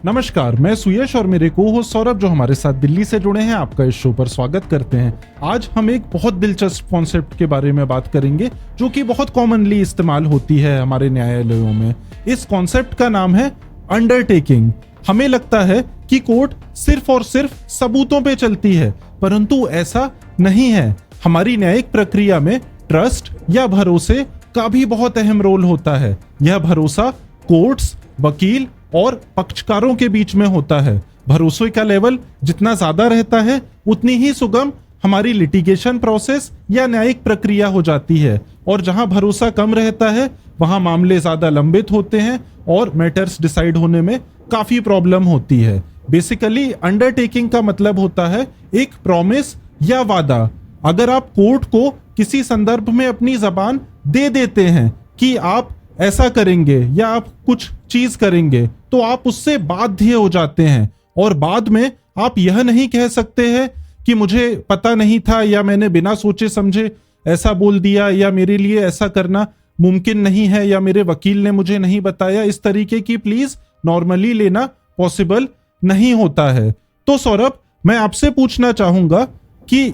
नमस्कार, मैं सुयश और मेरे को होस्ट सौरभ जो हमारे साथ दिल्ली से जुड़े हैं, आपका इस शो पर स्वागत करते हैं। आज हम एक बहुत दिलचस्प कॉन्सेप्ट के बारे में बात करेंगे जो कि बहुत कॉमनली इस्तेमाल होती है हमारे न्यायालयों में। इस कॉन्सेप्ट का नाम है अंडरटेकिंग। हमें लगता है कि कोर्ट सिर्फ और सिर्फ सबूतों पे चलती है, परंतु ऐसा नहीं है। हमारी न्यायिक प्रक्रिया में ट्रस्ट या भरोसे का भी बहुत अहम रोल होता है। यह भरोसा कोर्ट्स, वकील और पक्षकारों के बीच में होता है। भरोसे का लेवल जितना ज्यादा रहता है, उतनी ही सुगम हमारी लिटिगेशन प्रोसेस या न्यायिक प्रक्रिया हो जाती है, और जहां भरोसा कम रहता है वहां मामले ज्यादा लंबित होते हैं और मैटर्स डिसाइड होने में काफी प्रॉब्लम होती है। बेसिकली अंडरटेकिंग का मतलब होता है एक प्रॉमिस या वादा। अगर आप कोर्ट को किसी संदर्भ में अपनी जबान दे देते हैं कि आप ऐसा करेंगे या आप कुछ चीज करेंगे, तो आप उससे बाध्य हो जाते हैं, और बाद में आप यह नहीं कह सकते हैं कि मुझे पता नहीं था या मैंने बिना सोचे समझे ऐसा बोल दिया या मेरे लिए ऐसा करना मुमकिन नहीं है या मेरे वकील ने मुझे नहीं बताया। इस तरीके की प्लीज नॉर्मली लेना पॉसिबल नहीं होता है। तो सौरभ, मैं आपसे पूछना चाहूंगा कि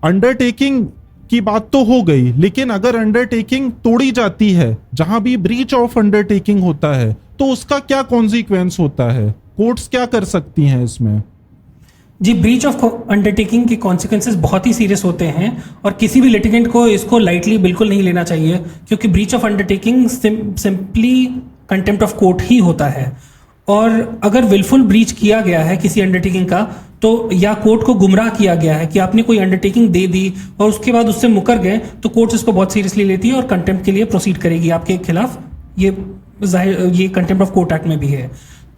अंडरटेकिंग की बात तो हो गई, लेकिन अगर अंडरटेकिंग तोड़ी जाती है, जहां भी ब्रीच ऑफ अंडरटेकिंग होता है, तो उसका क्या कॉन्सिक्वेंस होता है? कोर्ट्स क्या कर सकती हैं इसमें? जी, ब्रीच ऑफ अंडरटेकिंग के कॉन्सिक्वेंसेस बहुत ही सीरियस होते हैं और किसी भी लिटिगेंट को इसको लाइटली बिल्कुल नहीं लेना चाहिए, क्योंकि breach of undertaking simply contempt of court ही होता है। और अगर विलफुल ब्रीच किया गया है किसी अंडरटेकिंग का, तो या कोर्ट को गुमराह किया गया है कि आपने कोई अंडरटेकिंग दे दी और उसके बाद उससे मुकर गए, तो कोर्ट इसको बहुत सीरियसली लेती है और कंटेम्प्ट के लिए प्रोसीड करेगी आपके खिलाफ। ये कंटेम्प्ट ऑफ कोर्ट एक्ट में भी है।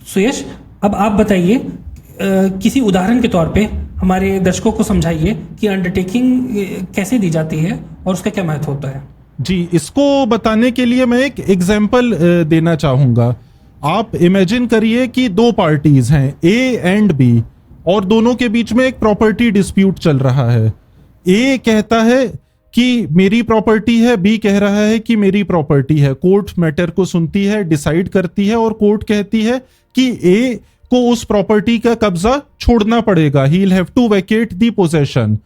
सुयश, अब आप बताइए, किसी उदाहरण के तौर पे हमारे दर्शकों को समझाइए कि अंडरटेकिंग कैसे दी जाती है और उसका क्या महत्व होता है। जी, इसको बताने के लिए मैं एक एग्जाम्पल देना चाहूंगा। आप इमेजिन करिए कि दो पार्टीज हैं, ए एंड बी, और दोनों के बीच में एक प्रॉपर्टी डिस्प्यूट चल रहा है। ए कहता है कि मेरी प्रॉपर्टी है, बी कह रहा है कि मेरी प्रॉपर्टी है। कोर्ट मैटर को सुनती है, डिसाइड करती है, और कोर्ट कहती है कि ए को उस प्रॉपर्टी का कब्जा छोड़ना पड़ेगा, he will have to vacate the possession.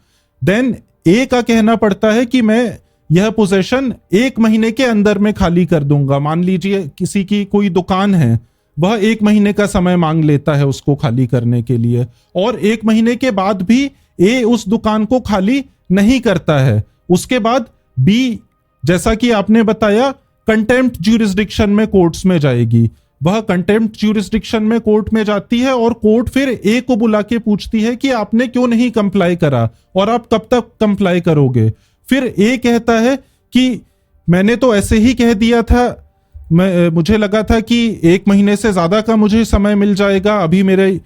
Then A का कहना पड़ता है कि मैं यह पोजेशन 1 महीने के अंदर में खाली कर दूंगा। मान लीजिए किसी की कोई दुकान है, वह 1 महीने का समय मांग लेता है उसको खाली करने के लिए, और 1 महीने के बाद भी ए उस दुकान को खाली नहीं करता है। उसके बाद बी, जैसा कि आपने बताया, कंटेम्प्ट ज्यूरिसडिक्शन में कोर्ट्स में जाएगी। वह कंटेम्प्ट ज्यूरिसडिक्शन में कोर्ट में जाती है और कोर्ट फिर ए को बुला के पूछती है कि आपने क्यों नहीं कंप्लाई करा और आप कब तक कंप्लाई करोगे। फिर ए कहता है कि मैंने तो ऐसे ही कह दिया था, मुझे लगा था कि 1 महीने से ज्यादा का मुझे समय मिल जाएगा, अभी मेरे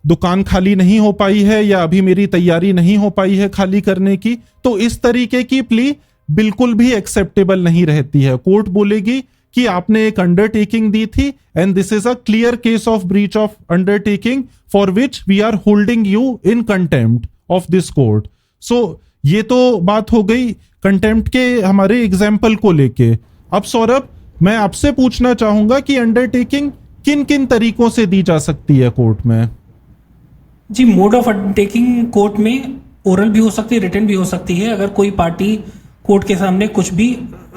दुकान खाली नहीं हो पाई है या अभी मेरी तैयारी नहीं हो पाई है खाली करने की। तो इस तरीके की प्ली बिल्कुल भी एक्सेप्टेबल नहीं रहती है। कोर्ट बोलेगी कि आपने एक अंडरटेकिंग दी थी and this is a clear case of breach of undertaking for which we are holding you in contempt of this court. So ये तो बात हो गई कंटेम्प्ट के हमारे एग्जाम्पल को लेके। अब सौरभ, मैं आपसे पूछना चाहूंगा कि अंडरटेकिंग किन किन तरीकों से दी जा सकती है कोर्ट में? जी, मोड ऑफ अंडरटेकिंग कोर्ट में ओरल भी हो सकती है, रिटन भी हो सकती है। अगर कोई पार्टी कोर्ट के सामने कुछ भी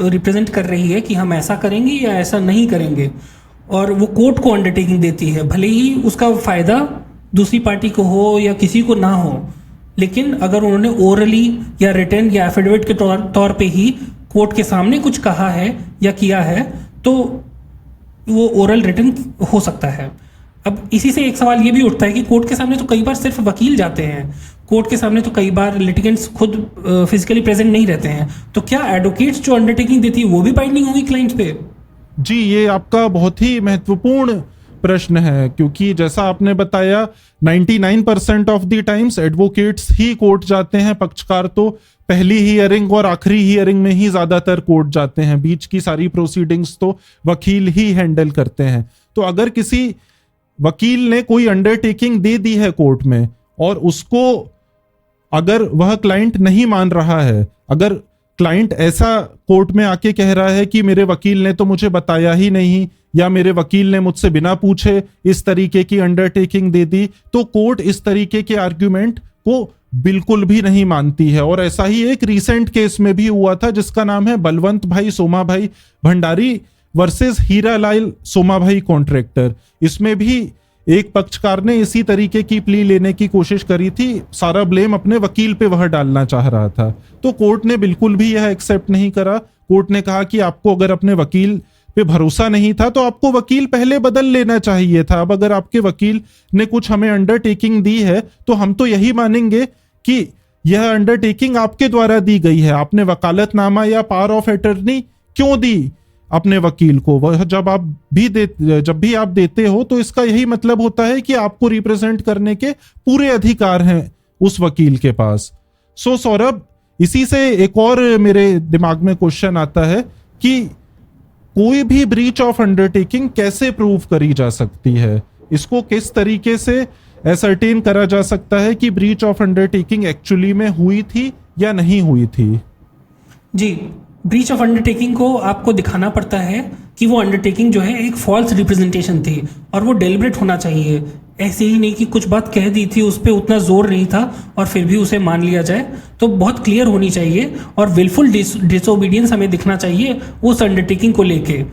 रिप्रेजेंट कर रही है कि हम ऐसा करेंगे या ऐसा नहीं करेंगे, और वो कोर्ट को अंडरटेकिंग देती है, भले ही उसका फायदा दूसरी पार्टी को हो या किसी को ना हो, लेकिन अगर उन्होंने ओरली या रिटन या एफिडेविट के तौर पे ही कोर्ट के सामने कुछ कहा है या किया है, तो वो ओरल रिटन हो सकता है। अब इसी से एक सवाल ये भी उठता है कि कोर्ट के सामने तो कई बार सिर्फ वकील जाते हैं, कोर्ट के सामने तो कई बार लिटिगेंट्स खुद फिजिकली प्रेजेंट नहीं रहते हैं, तो क्या एडवोकेट्स जो अंडरटेकिंग देती है वो भी बाइंडिंग होगी क्लाइंट्स पे? जी, ये आपका बहुत ही महत्वपूर्ण प्रश्न है, क्योंकि जैसा आपने बताया 99% of the times advocates he court जाते हैं। पक्षकार तो पहली हियरिंग और आखिरी हियरिंग में ही ज्यादातर कोर्ट जाते हैं, बीच की सारी प्रोसीडिंग्स तो वकील ही हैंडल करते हैं। तो अगर किसी वकील ने कोई अंडरटेकिंग दे दी है कोर्ट में और उसको अगर वह क्लाइंट नहीं मान रहा है, अगर क्लाइंट ऐसा कोर्ट में आके कह रहा है कि मेरे वकील ने तो मुझे बताया ही नहीं, या मेरे वकील ने मुझसे बिना पूछे इस तरीके की अंडरटेकिंग दे दी, तो कोर्ट इस तरीके के आर्ग्यूमेंट को बिल्कुल भी नहीं मानती है। और ऐसा ही एक रीसेंट केस में भी हुआ था जिसका नाम है बलवंत भाई सोमा भाई भंडारी वर्सेस हीरालाल सोमा भाई कॉन्ट्रैक्टर। इसमें भी एक पक्षकार ने इसी तरीके की प्ली लेने की कोशिश करी थी, सारा ब्लेम अपने वकील पे वह डालना चाह रहा था, तो कोर्ट ने बिल्कुल भी यह एक्सेप्ट नहीं करा। कोर्ट ने कहा कि आपको अगर अपने वकील पे भरोसा नहीं था तो आपको वकील पहले बदल लेना चाहिए था। अब अगर आपके वकील ने कुछ हमें अंडरटेकिंग दी है तो हम तो यही मानेंगे कि यह अंडरटेकिंग आपके द्वारा दी गई है। आपने वकालतनामा या पावर ऑफ अटर्नी क्यों दी अपने वकील को? वह जब भी आप देते हो तो इसका यही मतलब होता है कि आपको रिप्रेजेंट करने के पूरे अधिकार हैं उस वकील के पास। सो सौरभ, इसी से एक और मेरे दिमाग में क्वेश्चन आता है कि कोई भी ब्रीच ऑफ अंडरटेकिंग कैसे प्रूव करी जा सकती है? इसको किस तरीके से एसर्टेन करा जा सकता है कि ब्रीच ऑफ अंडरटेकिंग एक्चुअली में हुई थी या नहीं हुई थी? जी, ब्रीच ऑफ अंडरटेकिंग को आपको दिखाना पड़ता है कि वो अंडरटेकिंग जो है एक फॉल्स रिप्रेजेंटेशन थी और वो डेलिब्रेट होना चाहिए। ऐसे ही नहीं कि कुछ बात कह दी थी, उस पर उतना जोर नहीं था और फिर भी उसे मान लिया जाए। तो बहुत क्लियर होनी चाहिए और विलफुल डिसोबीडियंस हमें दिखना चाहिए उस अंडरटेकिंग को लेके।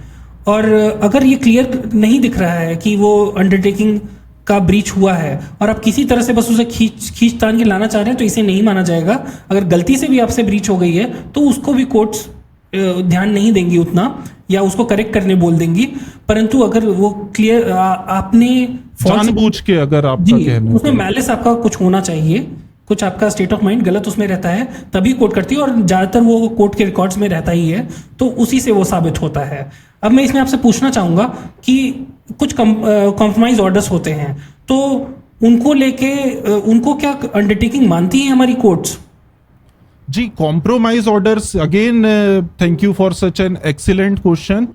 और अगर ये क्लियर नहीं दिख रहा है कि वो अंडरटेकिंग का ब्रीच हुआ है और आप किसी तरह से बस उसे खींच तान के लाना चाह रहे हैं तो इसे नहीं माना जाएगा। अगर गलती से भी आपसे ब्रीच हो गई है तो उसको भी कोर्ट्स ध्यान नहीं देंगी उतना, या उसको करेक्ट करने बोल देंगी। परंतु अगर वो क्लियर आपने जानबूझ के, अगर आपका कहना उसमें मैलिस आपका कुछ होना चाहिए, कुछ आपका स्टेट ऑफ माइंड गलत उसमें रहता है, तभी कोर्ट करती है और ज़्यादातर वो कोर्ट के रिकॉर्ड्स में रहता ही है, तो उसी से वो साबित होता है। अब मैं इसमें आपसे पूछना चाहूँगा कि कुछ कॉम्प्रोमाइज ऑर्डर्स होते हैं, तो उनको लेके उनको क्या अंडरटेकिंग मानती है हमारी कोर्ट्स? जी, compromise orders, again thank you for such an excellent question.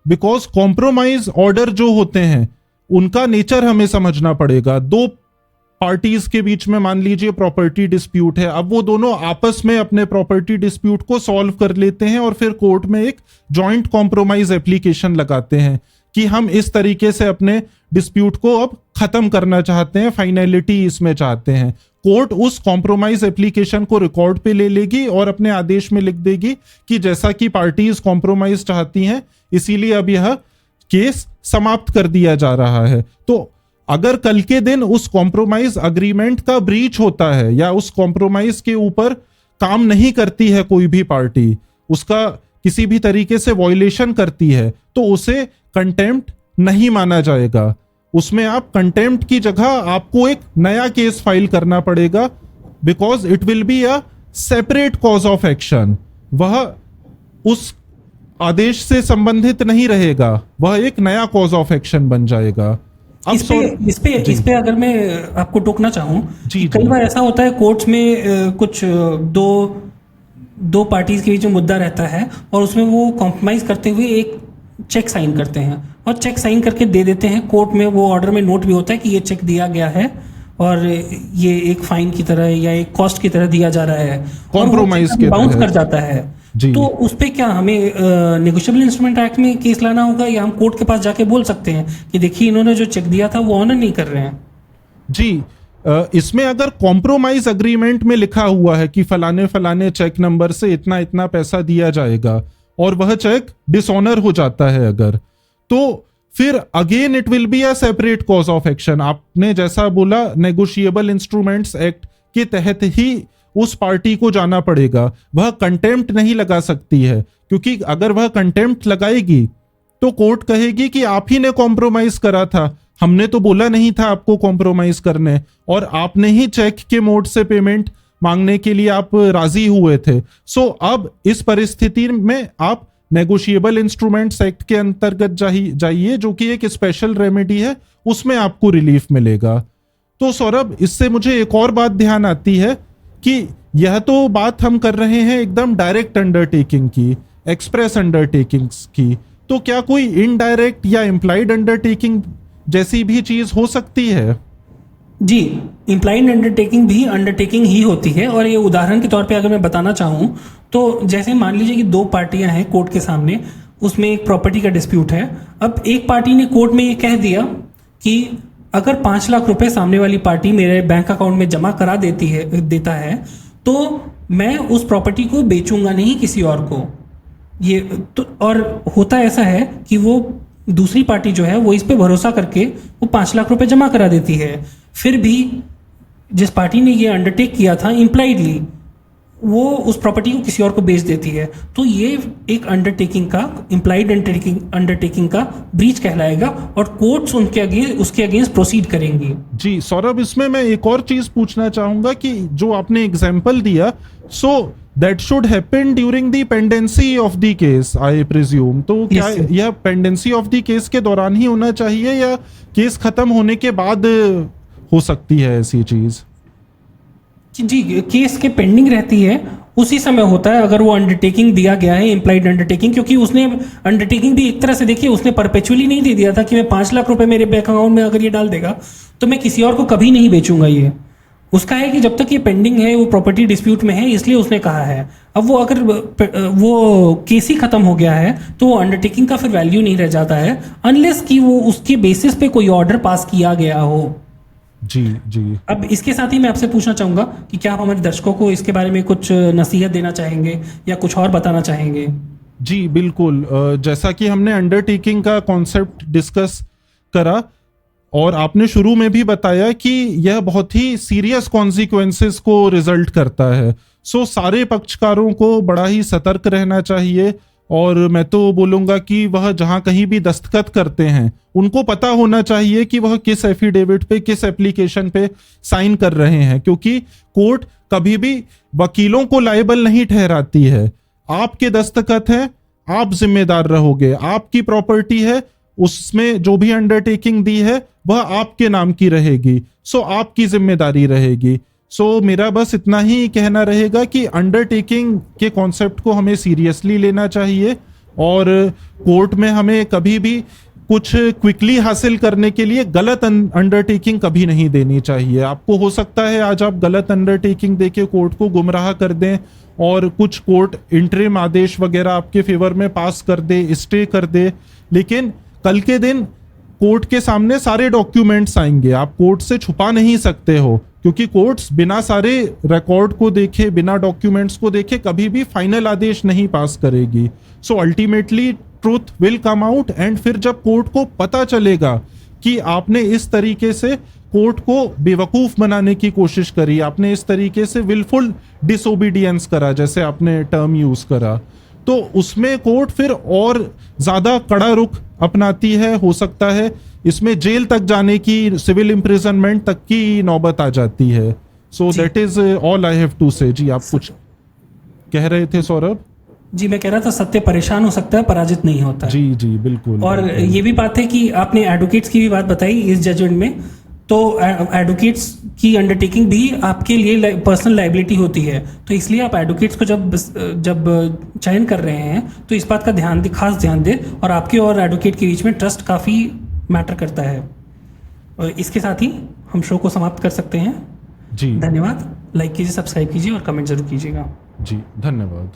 Because compromise order जो होते हैं उनका नेचर हमें समझना पड़ेगा। दो पार्टीज के बीच में मान लीजिए प्रॉपर्टी डिस्प्यूट है, अब वो दोनों आपस में अपने प्रॉपर्टी डिस्प्यूट को सॉल्व कर लेते हैं और फिर कोर्ट में एक जॉइंट कॉम्प्रोमाइज एप्लीकेशन लगाते हैं कि हम इस तरीके से अपने डिस्प्यूट को अब खत्म करना चाहते हैं, फाइनलिटी इसमें चाहते हैं। कोर्ट उस कॉम्प्रोमाइज एप्लीकेशन को रिकॉर्ड पे ले लेगी और अपने आदेश में लिख देगी कि जैसा कि पार्टीज कॉम्प्रोमाइज चाहती हैं, इसीलिए अब यह केस समाप्त कर दिया जा रहा है। तो अगर कल के दिन उस कॉम्प्रोमाइज अग्रीमेंट का ब्रीच होता है या उस कॉम्प्रोमाइज के ऊपर काम नहीं करती है कोई भी पार्टी, उसका किसी भी तरीके से वॉयलेशन करती है, तो उसे कंटेम्प्ट नहीं माना जाएगा। उसमें आप कंटेम्प्ट की जगह आपको एक नया केस फाइल करना पड़ेगा, because it will be a separate cause of action. वह उस आदेश से संबंधित नहीं रहेगा, वह एक नया कॉज ऑफ एक्शन बन जाएगा। अब इस पे अगर मैं आपको टोकना चाहूँ, कई बार ऐसा होता है कोर्ट्स में कुछ दो पार्टीज के बीच में मुद्दा रहता है और उसमें वो कॉम्प्रोमाइज करते हुए एक चेक साइन करते हैं और चेक साइन करके दे देते हैं। कोर्ट में वो ऑर्डर में नोट भी होता है कि ये चेक दिया गया है और ये एक फाइन की तरह या एक कॉस्ट की तरह दिया जा रहा है, कॉम्प्रोमाइज के बाउंस कर जाता है। तो उस पे क्या हमें नेगोशिएबल इंस्ट्रूमेंट एक्ट में केस लाना होगा या हम कोर्ट के पास जाके बोल सकते हैं कि देखिए इन्होंने जो चेक दिया था वो ऑनर नहीं कर रहे हैं? जी, इसमें अगर कॉम्प्रोमाइज अग्रीमेंट में लिखा हुआ है कि फलाने फलाने चेक नंबर से इतना इतना पैसा दिया जाएगा और वह चेक डिसऑनर हो जाता है अगर, तो फिर again it will be a separate cause of action. आपने जैसा बोला, नेगोशिएबल इंस्ट्रूमेंट्स एक्ट के तहत ही उस पार्टी को जाना पड़ेगा। वह कंटेम्प्ट नहीं लगा सकती है, क्योंकि अगर वह कंटेम्प्ट लगाएगी तो कोर्ट कहेगी कि आप ही ने कॉम्प्रोमाइज करा था, हमने तो बोला नहीं था आपको कॉम्प्रोमाइज करने, और आपने ही चेक के मोड से पेमेंट मांगने के लिए आप राजी हुए थे। सो अब इस परिस्थिति में आप नेगोशिएबल इंस्ट्रूमेंट्स एक्ट के अंतर्गत जाइए, जो कि एक स्पेशल रेमेडी है, उसमें आपको रिलीफ मिलेगा। तो सौरभ, इससे मुझे एक और बात ध्यान आती है कि यह तो बात हम कर रहे हैं एकदम डायरेक्ट अंडरटेकिंग की, एक्सप्रेस अंडरटेकिंग्स की, तो क्या कोई इनडायरेक्ट या इंप्लाइड अंडरटेकिंग जैसी भी चीज हो सकती है? जी, इम्प्लाइड अंडरटेकिंग भी अंडरटेकिंग ही होती है। और ये उदाहरण के तौर पे अगर मैं बताना चाहूँ तो जैसे मान लीजिए कि दो पार्टियां हैं कोर्ट के सामने, उसमें एक प्रॉपर्टी का डिस्प्यूट है। अब एक पार्टी ने कोर्ट में ये कह दिया कि अगर 5 लाख रुपए सामने वाली पार्टी मेरे बैंक अकाउंट में जमा करा देता है तो मैं उस प्रॉपर्टी को बेचूंगा नहीं किसी और को। ये तो और होता ऐसा है कि वो दूसरी पार्टी जो है वो इस पे भरोसा करके वो 5 लाख रुपए जमा करा देती है। फिर भी जिस पार्टी ने ये अंडरटेक किया था इम्प्लाइडली, वो उस प्रॉपर्टी को किसी और को बेच देती है। तो ये एक अंडरटेकिंग का, इम्प्लाइड अंडरटेकिंग का ब्रीच कहलाएगा और कोर्ट्स उसके अगेंस्ट प्रोसीड करेंगी। जी सौरभ, इसमें मैं एक और चीज पूछना चाहूंगा कि जो आपने एग्जाम्पल दिया, so that should happen during the pendency of the case I presume. तो क्या Yes, sir. यह पेंडेंसी ऑफ द केस के दौरान ही होना चाहिए या केस खत्म होने के बाद हो सकती है ऐसी चीज? जी, केस के पेंडिंग रहती है उसी समय होता है अगर वो अंडरटेकिंग दिया गया है, इम्प्लाइड अंडरटेकिंग। क्योंकि उसने अंडरटेकिंग भी एक तरह से देखिए, उसने परपेचुअली नहीं दे दिया था कि मैं 5 लाख रुपए मेरे बैंक अकाउंट में अगर ये डाल देगा तो मैं किसी और को कभी नहीं बेचूंगा। ये उसका है कि जब तक ये पेंडिंग है, वो प्रॉपर्टी डिस्प्यूट में है, इसलिए उसने कहा है। अब वो अगर वो केस ही खत्म हो गया है तो वो अंडरटेकिंग का फिर वैल्यू नहीं रह जाता है, अनलेस कि वो उसके बेसिस पे कोई ऑर्डर पास किया गया हो। जी जी। अब इसके साथ ही मैं आपसे पूछना चाहूंगा कि क्या आप हमारे दर्शकों को इसके बारे में कुछ नसीहत देना चाहेंगे या कुछ और बताना चाहेंगे? जी बिल्कुल। जैसा कि हमने अंडरटेकिंग का कॉन्सेप्ट डिस्कस करा और आपने शुरू में भी बताया कि यह बहुत ही सीरियस कॉन्सिक्वेंसेस को रिजल्ट करता है। सो सारे पक्षकारों को बड़ा ही सतर्क रहना चाहिए और मैं तो बोलूँगा कि वह जहाँ कहीं भी दस्तखत करते हैं उनको पता होना चाहिए कि वह किस एफिडेविट पे, किस एप्लीकेशन पे साइन कर रहे हैं, क्योंकि कोर्ट कभी भी वकीलों को लायबल नहीं ठहराती है। आपके दस्तखत हैं, आप जिम्मेदार रहोगे। आपकी प्रॉपर्टी है, उसमें जो भी अंडरटेकिंग दी है वह आपके नाम की रहेगी। सो आपकी जिम्मेदारी रहेगी। सो मेरा बस इतना ही कहना रहेगा कि अंडरटेकिंग के कॉन्सेप्ट को हमें सीरियसली लेना चाहिए और कोर्ट में हमें कभी भी कुछ क्विकली हासिल करने के लिए गलत अंडरटेकिंग कभी नहीं देनी चाहिए। आपको हो सकता है आज आप गलत अंडरटेकिंग देके कोर्ट को गुमराह कर दें और कुछ कोर्ट इंटरिम आदेश वगैरह आपके फेवर में पास कर दे, स्टे कर दे, लेकिन कल के दिन कोर्ट के सामने सारे डॉक्यूमेंट्स आएंगे। आप कोर्ट से छुपा नहीं सकते हो, क्योंकि कोर्ट्स बिना सारे रिकॉर्ड को देखे, बिना डॉक्यूमेंट्स को देखे कभी भी फाइनल आदेश नहीं पास करेगी। So ultimately truth will come out and फिर जब कोर्ट को पता चलेगा कि आपने इस तरीके से कोर्ट को बेवकूफ बनाने की कोशिश करी, आपने इस तरीके से विलफुल डिसोबीडियंस करा, जैसे आपने टर्म यूज करा, तो उसमें कोर्ट फिर और ज्यादा कड़ा रुख अपनाती है। हो सकता है इसमें जेल तक जाने की, सिविल इम्प्रिजनमेंट तक की नौबत आ जाती है। So that is all I have to say. जी आप कुछ कह रहे थे सौरभ? जी, मैं कह रहा था सत्य परेशान हो सकता है, पराजित नहीं होता है। जी जी बिल्कुल। और बिल्कुल। ये भी बात है कि आपने एडवोकेट्स की भी बात बताई इस जजमेंट में, तो एडवोकेट्स की अंडरटेकिंग भी आपके लिए पर्सनल लाइबिलिटी होती है। तो इसलिए आप एडवोकेट्स को जब चयन कर रहे हैं तो इस बात का खास ध्यान दें। और आपके और एडवोकेट के बीच में ट्रस्ट काफ़ी मैटर करता है। और इसके साथ ही हम शो को समाप्त कर सकते हैं। जी धन्यवाद। लाइक कीजिए, सब्सक्राइब कीजिए और कमेंट जरूर कीजिएगा। जी धन्यवाद।